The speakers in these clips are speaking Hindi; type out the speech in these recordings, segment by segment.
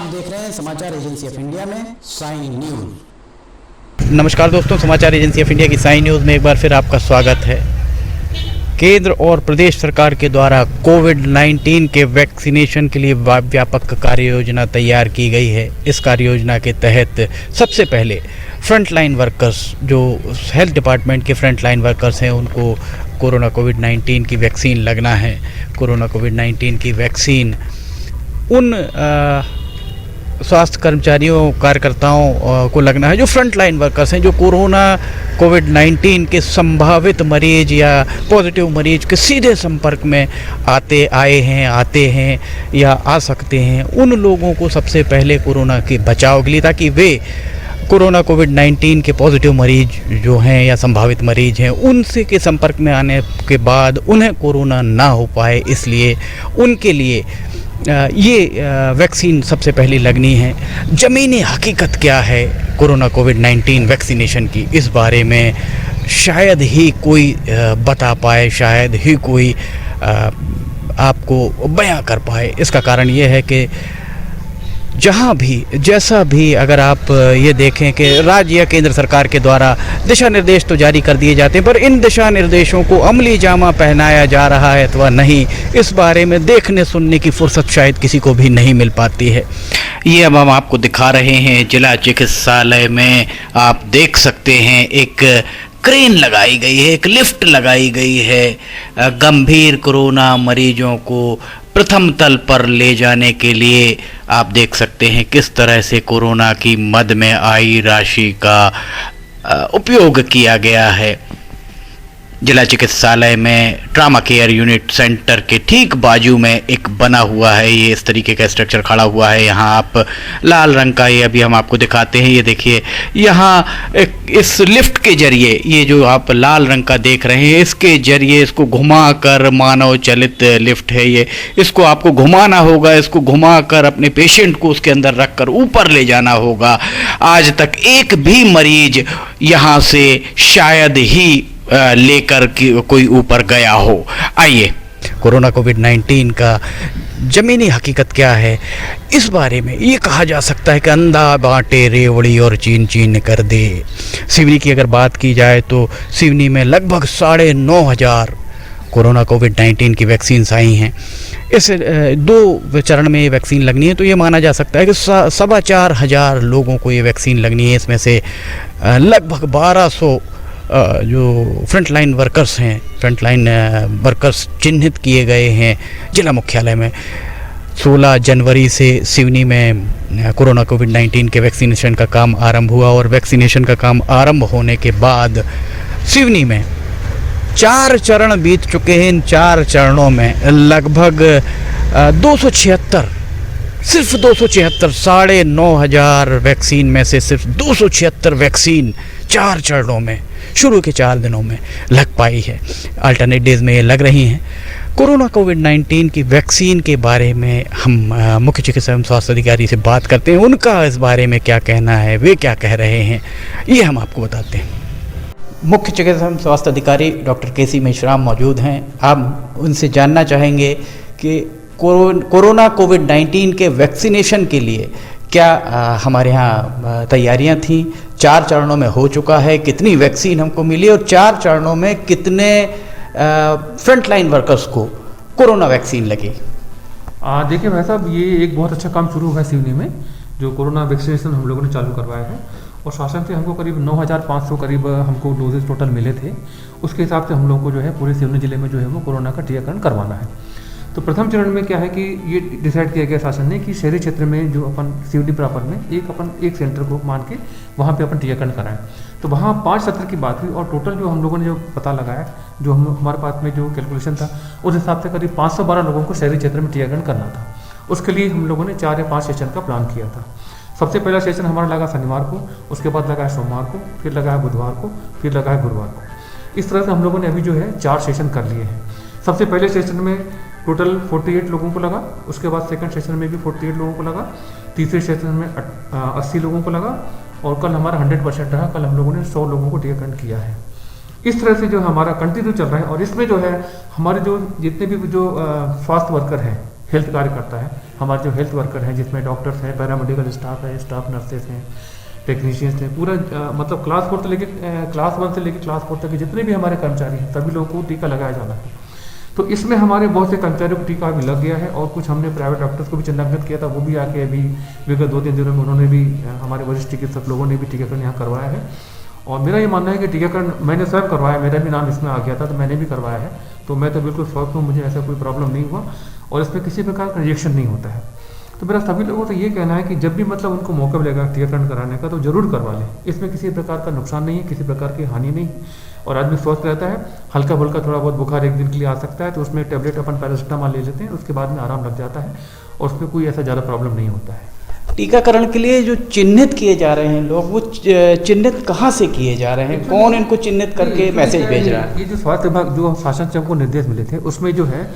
आप देख रहे हैं समाचार एजेंसी ऑफ इंडिया में साइन न्यूज। नमस्कार दोस्तों, समाचार एजेंसी ऑफ इंडिया की साइन न्यूज़ में एक बार फिर आपका स्वागत है। केंद्र और प्रदेश सरकार के द्वारा कोविड-19 के वैक्सीनेशन के लिए व्यापक कार्य योजना तैयार की गई है। इस कार्य योजना के तहत सबसे पहले फ्रंटलाइन वर्कर्स, जो हेल्थ डिपार्टमेंट के फ्रंटलाइन वर्कर्स हैं, उनको कोरोना कोविड-19 की वैक्सीन लगना है। कोरोना कोविड-19 की वैक्सीन उन स्वास्थ्य कर्मचारियों, कार्यकर्ताओं को लगना है जो फ्रंट लाइन वर्कर्स हैं, जो कोरोना कोविड-19 के संभावित मरीज या पॉजिटिव मरीज के सीधे संपर्क में आते हैं या आ सकते हैं। उन लोगों को सबसे पहले कोरोना के बचाव के लिए, ताकि वे कोरोना कोविड-19 के पॉजिटिव मरीज जो हैं या संभावित मरीज हैं, उनसे के संपर्क में आने के बाद उन्हें कोरोना ना हो पाए, इसलिए उनके लिए ये वैक्सीन सबसे पहले लगनी है। ज़मीनी हकीकत क्या है कोरोना कोविड-19 वैक्सीनेशन की, इस बारे में शायद ही कोई बता पाए, शायद ही कोई आपको बयां कर पाए। इसका कारण ये है कि जहाँ भी, जैसा भी, अगर आप ये देखें कि राज्य या केंद्र सरकार के द्वारा दिशा निर्देश तो जारी कर दिए जाते हैं, पर इन दिशा निर्देशों को अमली जामा पहनाया जा रहा है अथवा नहीं, इस बारे में देखने सुनने की फुर्सत शायद किसी को भी नहीं मिल पाती है। ये अब हम आपको दिखा रहे हैं जिला चिकित्सालय में। आप देख सकते हैं एक क्रेन लगाई गई है, एक लिफ्ट लगाई गई है गंभीर कोरोना मरीजों को प्रथम तल पर ले जाने के लिए। आप देख सकते हैं किस तरह से कोरोना की मद में आई राशि का उपयोग किया गया है। जिला चिकित्सालय में ट्रामा केयर यूनिट सेंटर के ठीक बाजू में एक बना हुआ है, ये इस तरीके का स्ट्रक्चर खड़ा हुआ है। यहाँ आप लाल रंग का, ये अभी हम आपको दिखाते हैं, ये देखिए यहाँ इस लिफ्ट के जरिए, ये जो आप लाल रंग का देख रहे हैं, इसके जरिए इसको घुमाकर, मानव चलित लिफ्ट है ये, इसको आपको घुमाना होगा, इसको घुमाकर अपने पेशेंट को उसके अंदर रखकर ऊपर ले जाना होगा। आज तक एक भी मरीज यहाँ से शायद ही लेकर कोई ऊपर गया हो। आइए, कोरोना कोविड-19 का ज़मीनी हकीकत क्या है, इस बारे में ये कहा जा सकता है कि अंधा बांटे रेवड़ी और चीन चीन कर दे। सिवनी की अगर बात की जाए तो सिवनी में लगभग 9,500 कोरोना कोविड-19 की वैक्सीन्स आई हैं। इस 2 चरण में ये वैक्सीन लगनी है, तो ये माना जा सकता है कि 4,500 लोगों को ये वैक्सीन लगनी है। इसमें से लगभग 1,200 जो फ्रंटलाइन वर्कर्स हैं, फ्रंटलाइन वर्कर्स चिन्हित किए गए हैं जिला मुख्यालय में। 16 जनवरी से सिवनी में कोरोना कोविड-19 के वैक्सीनेशन का काम आरंभ हुआ, और वैक्सीनेशन का काम आरंभ होने के बाद सिवनी में 4 चरण बीत चुके हैं। इन 4 चरणों में लगभग 276, सिर्फ 276, 9,500 वैक्सीन में से सिर्फ 276 वैक्सीन 4 चरणों में, शुरू के 4 दिनों में लग पाई है। अल्टरनेट डेज में ये लग रही हैं। कोरोना कोविड-19 की वैक्सीन के बारे में हम मुख्य चिकित्सा एवं स्वास्थ्य अधिकारी से बात करते हैं। उनका इस बारे में क्या कहना है, वे क्या कह रहे हैं, ये हम आपको बताते हैं। मुख्य चिकित्सा एवं स्वास्थ्य अधिकारी डॉक्टर के.सी. मेश्राम मौजूद हैं। आप उनसे जानना चाहेंगे कि कोरोना कोविड-19 के वैक्सीनेशन के लिए क्या हमारे यहाँ तैयारियाँ थीं, 4 चरणों में हो चुका है, कितनी वैक्सीन हमको मिली और 4 चरणों में कितने फ्रंटलाइन वर्कर्स को कोरोना वैक्सीन लगी? देखिए भाई साहब, ये एक बहुत अच्छा काम शुरू हुआ है सिवनी में, जो कोरोना वैक्सीनेशन हम लोगों ने चालू करवाया है। और शासन से हमको करीब 9,500 करीब हमको डोजेज टोटल मिले थे। उसके हिसाब से हम लोग को जो है पूरे सिवनी जिले में जो है वो कोरोना का टीकाकरण करवाना है। तो प्रथम चरण में क्या है कि ये डिसाइड किया गया शासन ने कि शहरी क्षेत्र में जो अपन सिवनी प्रॉपर में एक सेंटर को मान के वहाँ पे अपन टीकाकरण कराएं। तो वहाँ 5 सत्र की बात हुई, और टोटल जो हम लोगों ने जो पता लगाया, जो हमारे पास में जो कैलकुलेशन था, उस हिसाब से करीब 512 लोगों को शहरी क्षेत्र में टीकाकरण करना था। उसके लिए हम लोगों ने 4 या 5 सेशन का प्लान किया था। सबसे पहला सेशन हमारा लगा शनिवार को, उसके बाद लगा है सोमवार को, फिर लगा है बुधवार को, फिर लगा है गुरुवार को। इस तरह से हम लोगों ने अभी जो है 4 सेशन कर लिए हैं। सबसे पहले सेशन में टोटल 48 लोगों को लगा, उसके बाद सेकंड सेशन में भी 48 लोगों को लगा, तीसरे सेशन में 80 लोगों को लगा, और कल हमारा 100% रहा। कल हम लोगों ने 100 लोगों को टीकाकरण किया है। इस तरह से जो हमारा कंटिन्यू चल रहा है। और इसमें जो है हमारे जो जितने भी जो स्वास्थ्य वर्कर हैं, हेल्थ कार्य करता है। हमारे जो हेल्थ वर्कर हैं, जिसमें डॉक्टर्स हैं, पैरामेडिकल स्टाफ है, स्टाफ नर्सेस हैं, टेक्नीशियंस हैं, पूरा मतलब क्लास 1 से लेकर क्लास 4 तक के जितने भी हमारे कर्मचारी हैं, सभी लोगों को टीका लगाया जाना है। तो इसमें हमारे बहुत से कर्मचारियों को टीका भी लग गया है और कुछ हमने प्राइवेट डॉक्टर्स को भी चिन्हांकित किया था, वो भी आके अभी विगत 2-3 दिनों में उन्होंने भी, हमारे वरिष्ठ चिकित्सक लोगों ने भी टीकाकरण यहाँ करवाया है। और मेरा ये मानना है कि टीकाकरण मैंने स्वयं करवाया, मेरा भी नाम इसमें आ गया था तो मैंने भी करवाया है, तो मैं तो बिल्कुल स्वस्थ हूँ, मुझे ऐसा कोई प्रॉब्लम नहीं हुआ और इसमें किसी प्रकार का रिएक्शन नहीं होता है। तो मेरा सभी लोगों से ये कहना है कि जब भी मतलब उनको मौका मिलेगा टीकाकरण कराने का तो जरूर करवा लें, इसमें किसी प्रकार का नुकसान नहीं है, किसी प्रकार की हानि नहीं, और आदमी स्वस्थ रहता है। हल्का फुल्का थोड़ा बहुत बुखार एक दिन के लिए आ सकता है तो उसमें टैबलेट अपन पैरासिटामॉल ले लेते हैं, उसके बाद में आराम लग जाता है और उसमें कोई ऐसा ज़्यादा प्रॉब्लम नहीं होता है। टीकाकरण के लिए जो चिन्हित किए जा रहे हैं लोग, वो चिन्हित कहाँ से किए जा रहे हैं? कौन इनको चिन्हित करके मैसेज भेज रहा है? ये जो स्वास्थ्य विभाग जो शासन से हमको निर्देश मिले थे उसमें जो है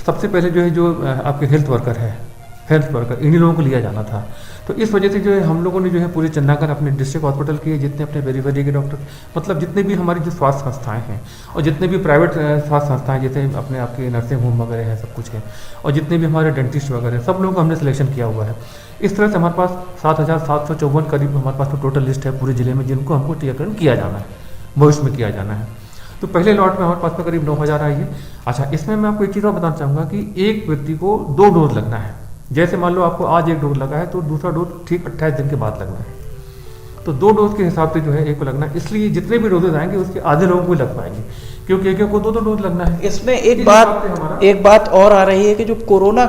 सबसे पहले जो है जो आपके हेल्थ वर्कर इन्हीं लोगों को लिया जाना था। तो इस वजह से जो है हम लोगों ने जो है पूरे चिन्हांकन अपने डिस्ट्रिक्ट हॉस्पिटल के, जितने अपने पेरीफेरी के डॉक्टर, मतलब जितने भी हमारी जो स्वास्थ्य संस्थाएं हैं और जितने भी प्राइवेट स्वास्थ्य संस्थाएं जैसे अपने आपके नर्सिंग होम वगैरह है, सब कुछ है, और जितने भी हमारे डेंटिस्ट वगैरह, सब लोगों को हमने सिलेक्शन किया हुआ है। इस तरह से हमारे पास 7,754 करीब हमारे पास तो टोटल लिस्ट है पूरे जिले में, जिनको हमको टीकाकरण किया जाना है, भविष्य में किया जाना है। तो पहले लॉट में हमारे पास में करीब 9,000 आई है। अच्छा, इसमें मैं आपको एक चीज़ और बताना चाहूँगा कि एक व्यक्ति को 2 डोज लगना है। जैसे मान लो आपको आज 1 डोज लगा है तो दूसरा डोज ठीक 28 दिन के बाद लगना है। तो 2 डोज के हिसाब से जो है एक को लगना है, इसलिए जितने भी डोजेज आएंगे उसके आधे लोगों को लग पाएंगे, क्योंकि एक को 2 डोज लगना है। इसमें एक बात और आ रही है कि जो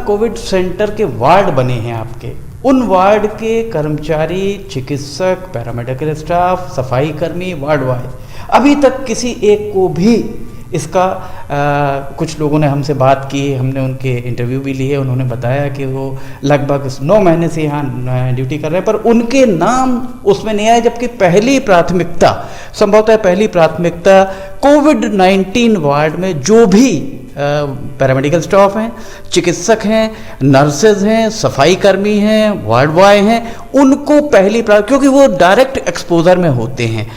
कोविड सेंटर के वार्ड बने हैं आपके, उन वार्ड के कर्मचारी, चिकित्सक, पैरामेडिकल स्टाफ, सफाई कर्मी, वार्ड बॉय, अभी तक किसी एक को भी इसका कुछ लोगों ने हमसे बात की, हमने उनके इंटरव्यू भी लिए, उन्होंने बताया कि वो लगभग 9 महीने से यहाँ ड्यूटी कर रहे हैं, पर उनके नाम उसमें नहीं आए, जबकि पहली प्राथमिकता कोविड-19 वार्ड में जो भी पैरामेडिकल स्टाफ हैं, चिकित्सक हैं, नर्सेज हैं, सफाई कर्मी हैं, वार्ड बॉय हैं, उनको पहली क्योंकि वो डायरेक्ट एक्सपोजर में होते हैं।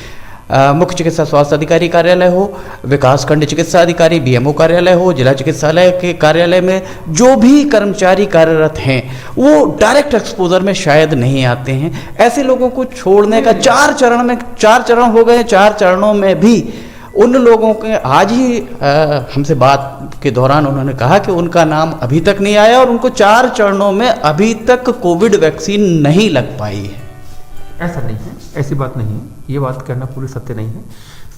मुख्य चिकित्सा स्वास्थ्य अधिकारी कार्यालय हो, विकासखंड चिकित्सा अधिकारी बीएमओ कार्यालय हो, जिला चिकित्सालय के कार्यालय में जो भी कर्मचारी कार्यरत हैं वो डायरेक्ट एक्सपोजर में शायद नहीं आते हैं। ऐसे लोगों को छोड़ने का 4 चरण हो गए। 4 चरणों में भी उन लोगों के आज ही हमसे बात के दौरान उन्होंने कहा कि उनका नाम अभी तक नहीं आया और उनको 4 चरणों में अभी तक कोविड वैक्सीन नहीं लग पाई है। ऐसा नहीं है, ऐसी बात नहीं है, ये बात कहना पूरी सत्य नहीं है।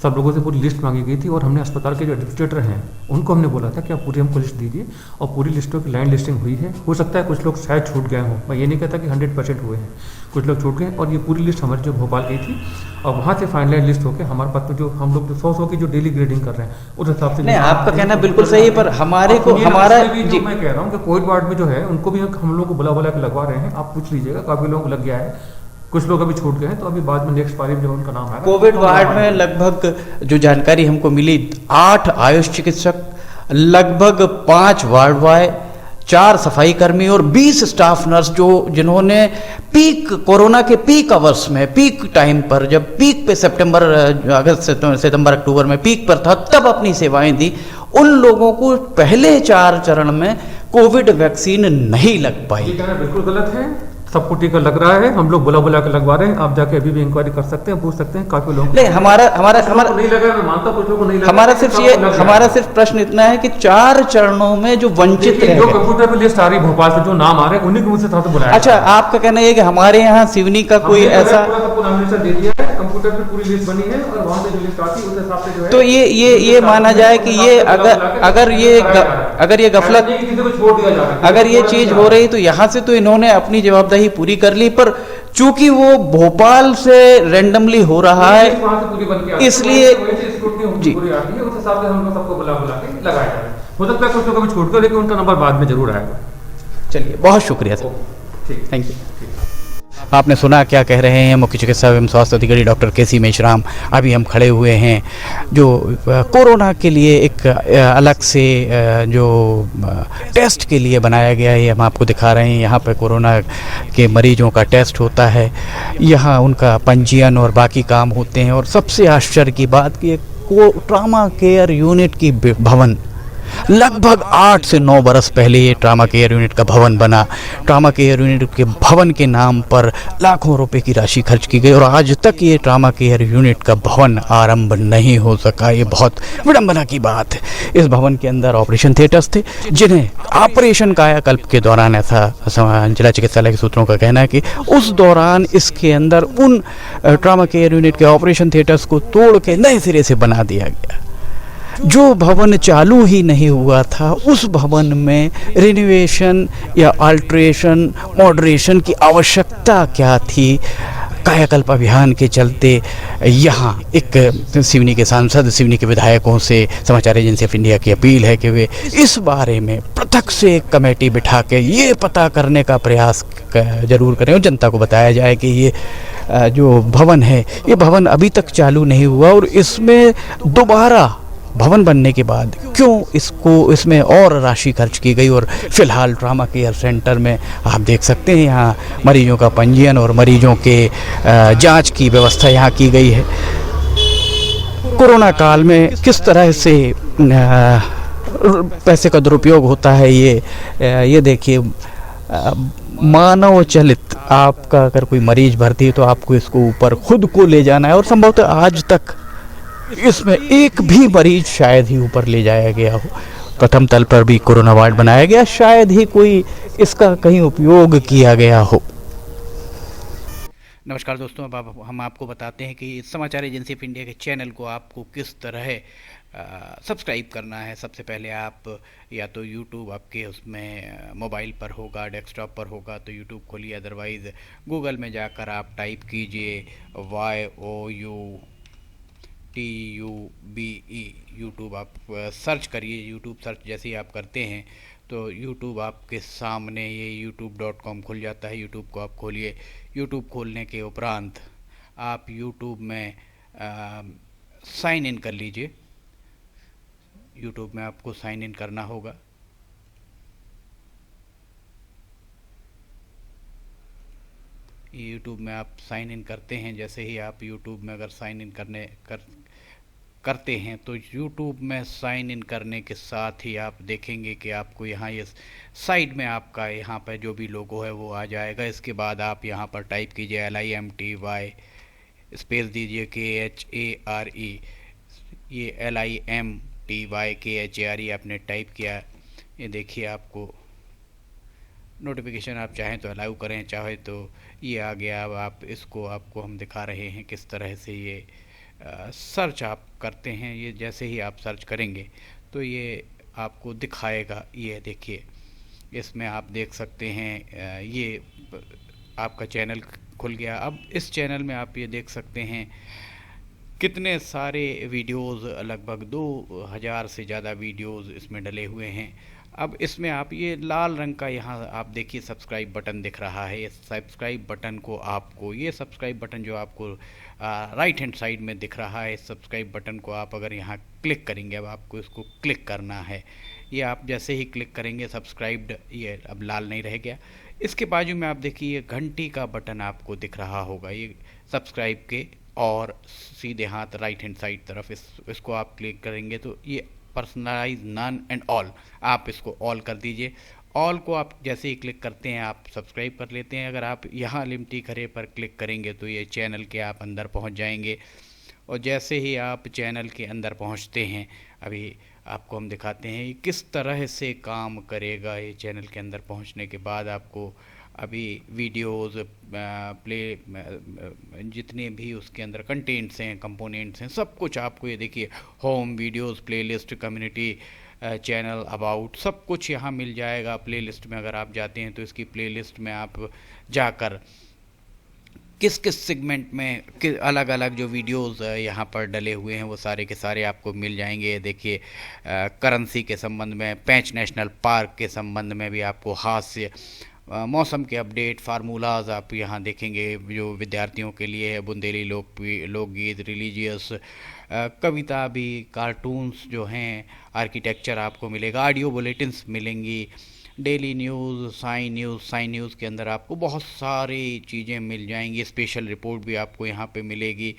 सब लोगों से पूरी लिस्ट मांगी गई थी और हमने अस्पताल के जो एडमिनिस्ट्रेटर हैं उनको हमने बोला था कि आप पूरी हमको लिस्ट दीजिए, और पूरी लिस्टों की लाइन लिस्टिंग हुई है। हो सकता है कुछ लोग शायद छूट गए हों, मैं ये नहीं कहता कि 100% हुए हैं, कुछ लोग छूट गए, और ये पूरी लिस्ट हमारी जो भोपाल गई थी और वहाँ से फाइनलाइज लिस्ट होकर हमारे पास में जो हम लोग जो 100 की जो डेली ग्रेडिंग कर रहे हैं उस हिसाब से। नहीं, आपका कहना बिल्कुल सही है, पर हमारा मैं कह रहा हूँ कि कोविड वार्ड में जो है उनको भी हम लोग को बुला के लगवा रहे हैं। आप पूछ लीजिएगा, काफ़ी लोगों को लग गया है, कुछ लोग अभी छूट गए हैं, तो अभी बाद में नेक्स्ट पारी में जो उनका नाम आएगा। कोविड वार्ड में लगभग जो जानकारी हमको मिली 8 आयुष चिकित्सक, लगभग 5 वार्ड बॉय, 4 सफाई कर्मी और 20 स्टाफ नर्स जिन्होंने कोरोना के पीक आवर्स में, पीक टाइम पर, जब पीक पे सितंबर अक्टूबर में पीक पर था तब अपनी सेवाएं दी, उन लोगों को पहले 4 चरण में कोविड वैक्सीन नहीं लग पाई। ये कहना बिल्कुल गलत है, सबको टीका लग रहा है, हम लोग बुला के लगवा रहे हैं। आप जाके अभी भी इंक्वायरी कर सकते हैं, पूछ सकते हैं, काफी लोग नहीं। हमारा नहीं लगा, मैं मानता कुछ लोगों को नहीं लगा। हमारा सिर्फ प्रश्न इतना है कि 4 चरणों में जो वंचित है, जो कंप्यूटर पे लिस्ट आ रही भोपाल से जो नाम आ रहे हैं उन्हीं को मुझसे था तो बुलाया। अच्छा, आपका कहना है कि हमारे यहाँ सिवनी का कोई ऐसा नॉमिनेशन दे दिया है, कंप्यूटर पे पूरी लिस्ट बनी है और वहाँ से जो लिस्ट आती है उस हिसाब से जो है, तो ये माना जाए कि ये अगर ये गफलत, अगर ये चीज हो रही तो यहाँ से तो इन्होंने अपनी जवाबदेही पूरी कर ली, पर चूंकि वो भोपाल से रैंडमली हो रहा है इसलिए जी सबको बुला के लगाया जाए। हो सकता है कुछ लोग अभी छोड़ कर, लेकिन उनका नंबर बाद में जरूर आएगा। चलिए, बहुत शुक्रिया सर, थैंक यू। आपने सुना क्या कह रहे हैं मुख्य चिकित्सा एवं स्वास्थ्य अधिकारी डॉक्टर के.सी. मेश्राम। अभी हम खड़े हुए हैं जो कोरोना के लिए एक अलग से जो टेस्ट के लिए बनाया गया है, हम आपको दिखा रहे हैं। यहाँ पे कोरोना के मरीजों का टेस्ट होता है, यहाँ उनका पंजीयन और बाकी काम होते हैं। और सबसे आश्चर्य की बात कि ट्रॉमा केयर यूनिट की भवन लगभग 8 से 9 बरस पहले ये ट्रामा केयर यूनिट का भवन बना। ट्रामा केयर यूनिट के भवन के नाम पर लाखों रुपए की राशि खर्च की गई और आज तक ये ट्रामा केयर यूनिट का भवन आरंभ नहीं हो सका। ये बहुत विडंबना की बात है। इस भवन के अंदर ऑपरेशन थिएटर्स थे, जिन्हें ऑपरेशन कायाकल्प के दौरान, ऐसा जिला चिकित्सालय के सूत्रों का कहना है कि उस दौरान इसके अंदर उन ट्रामा केयर यूनिट के ऑपरेशन थिएटर्स को तोड़ के नए सिरे से बना दिया गया। जो भवन चालू ही नहीं हुआ था, उस भवन में रिनोवेशन या अल्ट्रेशन, मॉडरेशन की आवश्यकता क्या थी? कायाकल्प अभियान के चलते यहाँ एक सिवनी के सांसद, सिवनी के विधायकों से समाचार एजेंसी ऑफ इंडिया की अपील है कि वे इस बारे में पृथक से एक कमेटी बिठा के ये पता करने का प्रयास जरूर करें और जनता को बताया जाए कि ये जो भवन है, ये भवन अभी तक चालू नहीं हुआ और इसमें दोबारा भवन बनने के बाद क्यों इसमें और राशि खर्च की गई। और फिलहाल ट्रामा केयर सेंटर में आप देख सकते हैं यहाँ मरीजों का पंजीयन और मरीजों के जांच की व्यवस्था यहाँ की गई है। कोरोना काल में किस तरह से पैसे का दुरुपयोग होता है, ये देखिए। मानव चलित आपका अगर कोई मरीज भर्ती है तो आपको इसको ऊपर खुद को ले जाना है और संभवतः आज तक इसमें एक भी मरीज शायद ही ऊपर ले जाया गया हो। प्रथम तल पर भी कोरोना वार्ड बनाया गया, शायद ही कोई इसका कहीं उपयोग किया गया हो। नमस्कार दोस्तों, अब हम आपको बताते हैं कि समाचार एजेंसी ऑफ इंडिया के चैनल को आपको किस तरह सब्सक्राइब करना है। सबसे पहले आप या तो यूट्यूब आपके उसमें मोबाइल पर होगा, डेस्कटॉप पर होगा तो यूट्यूब खोलिए, अदरवाइज़ गूगल में जाकर आप टाइप कीजिए YOUTUBE, यूट्यूब आप सर्च करिए। यूट्यूब सर्च जैसे ही आप करते हैं तो यूट्यूब आपके सामने ये youtube.com खुल जाता है। यूट्यूब को आप खोलिए। यूट्यूब खोलने के उपरांत आप यूट्यूब में साइन इन कर लीजिए। यूट्यूब में आपको साइन इन करना होगा। यूट्यूब में आप साइन इन करते हैं, जैसे ही आप यूट्यूब में अगर साइन इन करते हैं तो यूट्यूब में साइन इन करने के साथ ही आप देखेंगे कि आपको यहाँ ये साइड में आपका यहाँ पर जो भी लोगो है वो आ जाएगा। इसके बाद आप यहाँ पर टाइप कीजिए LIMTY, स्पेस दीजिए KHARE, ये LIMTY KHARE आपने टाइप किया। ये देखिए आपको नोटिफिकेशन आप चाहें तो अलाउ करें, चाहे तो ये आ गया। अब आप इसको आपको हम दिखा रहे हैं किस तरह से ये सर्च आप करते हैं। ये जैसे ही आप सर्च करेंगे तो ये आपको दिखाएगा। ये देखिए, इसमें आप देख सकते हैं ये आपका चैनल खुल गया। अब इस चैनल में आप ये देख सकते हैं कितने सारे वीडियोज़, लगभग 2000 से ज़्यादा वीडियोज़ इसमें डले हुए हैं। अब इसमें आप ये लाल रंग का यहाँ आप देखिए सब्सक्राइब बटन दिख रहा है। ये सब्सक्राइब बटन को आपको, ये सब्सक्राइब बटन जो आपको राइट हैंड साइड में दिख रहा है, इस सब्सक्राइब बटन को आप अगर यहाँ क्लिक करेंगे, अब आपको इसको क्लिक करना है। ये आप जैसे ही क्लिक करेंगे सब्सक्राइब्ड, ये अब लाल नहीं रह गया। इसके बाजू में आप देखिए घंटी का बटन आपको दिख रहा होगा, ये सब्सक्राइब के और सीधे हाथ राइट हैंड साइड तरफ इसको आप क्लिक करेंगे तो ये पर्सनलाइज नन एंड ऑल, आप इसको ऑल कर दीजिए। ऑल को आप जैसे ही क्लिक करते हैं आप सब्सक्राइब कर लेते हैं। अगर आप यहाँ लिमटी खरे पर क्लिक करेंगे तो ये चैनल के आप अंदर पहुँच जाएंगे। और जैसे ही आप चैनल के अंदर पहुँचते हैं, अभी आपको हम दिखाते हैं किस तरह से काम करेगा। ये चैनल के अंदर पहुँचने के बाद आपको अभी वीडियोज़ प्ले जितने भी उसके अंदर कंटेंट्स हैं, कंपोनेंट्स हैं, सब कुछ आपको ये देखिए home, videos, playlist, community, channel, about, सब कुछ यहाँ मिल जाएगा। प्लेलिस्ट में अगर आप जाते हैं तो इसकी प्लेलिस्ट में आप जाकर किस किस सेगमेंट में अलग अलग जो वीडियोज़ यहाँ पर डले हुए हैं वो सारे के सारे आपको मिल जाएंगे। देखिए करेंसी के संबंध में, पेंच नेशनल पार्क के संबंध में भी आपको हास्य, मौसम के अपडेट, फार्मूलाज आप यहाँ देखेंगे जो विद्यार्थियों के लिए है, बुंदेली लोकगीत, रिलीजियस कविता भी, कार्टून्स जो हैं, आर्किटेक्चर आपको मिलेगा, ऑडियो बुलेटिन्स मिलेंगी, डेली न्यूज़, साइन न्यूज़ के अंदर आपको बहुत सारी चीज़ें मिल जाएंगी। स्पेशल रिपोर्ट भी आपको यहाँ पे मिलेगी।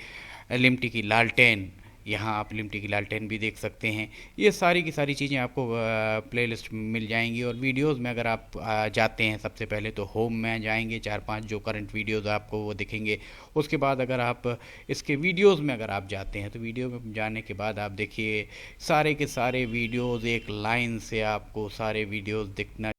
लिमटी की लालटेन, यहाँ आप लिमटी की लालटेन भी देख सकते हैं। ये सारी की सारी चीज़ें आपको प्लेलिस्ट में मिल जाएंगी। और वीडियोस में अगर आप जाते हैं, सबसे पहले तो होम में जाएंगे, 4-5 जो करंट वीडियोस आपको वो दिखेंगे। उसके बाद अगर आप इसके वीडियोस में अगर आप जाते हैं तो वीडियो में जाने के बाद आप देखिए सारे के सारे वीडियोस एक लाइन से आपको सारे वीडियोस दिखना।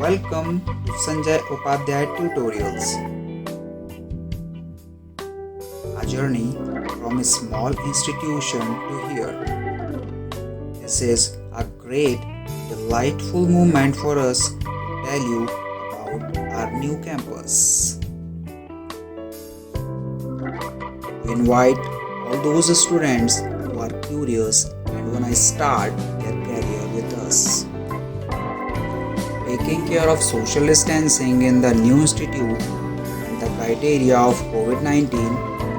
Welcome to Sanjay Upadhyay Tutorials. A journey from a small institution to here. This is a great, delightful moment for us to tell you about our new campus. We invite all those students who are curious and want to start their career with us. Taking care of social distancing in the new institute and the criteria of COVID-19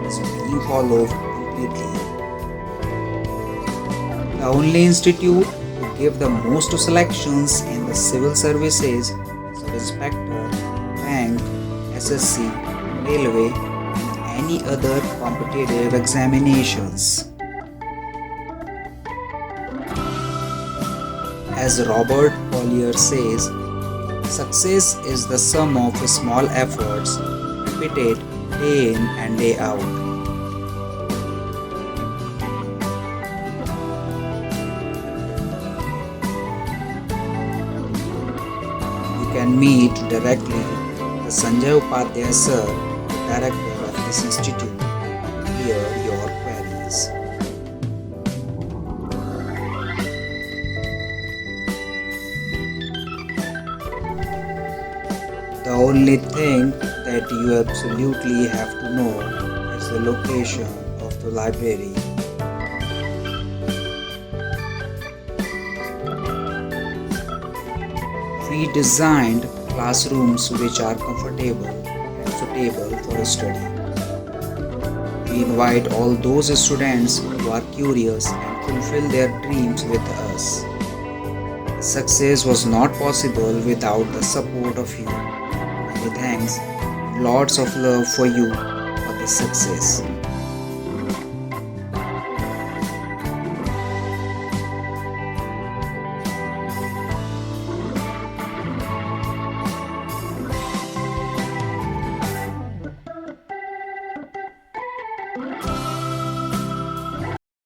is being followed completely. The only institute to give the most selections in the civil services, inspector, bank, SSC, railway, and any other competitive examinations. As Robert Collier says, success is the sum of small efforts repeated day in and day out. You can meet directly the Sanjay Upadhyay sir, the director of this institute, to clear your queries. The only thing that you absolutely have to know is the location of the library. We designed classrooms which are comfortable and suitable for study. We invite all those students who are curious and fulfill their dreams with us. Success was not possible without the support of you. Many thanks and lots of love for you for this success.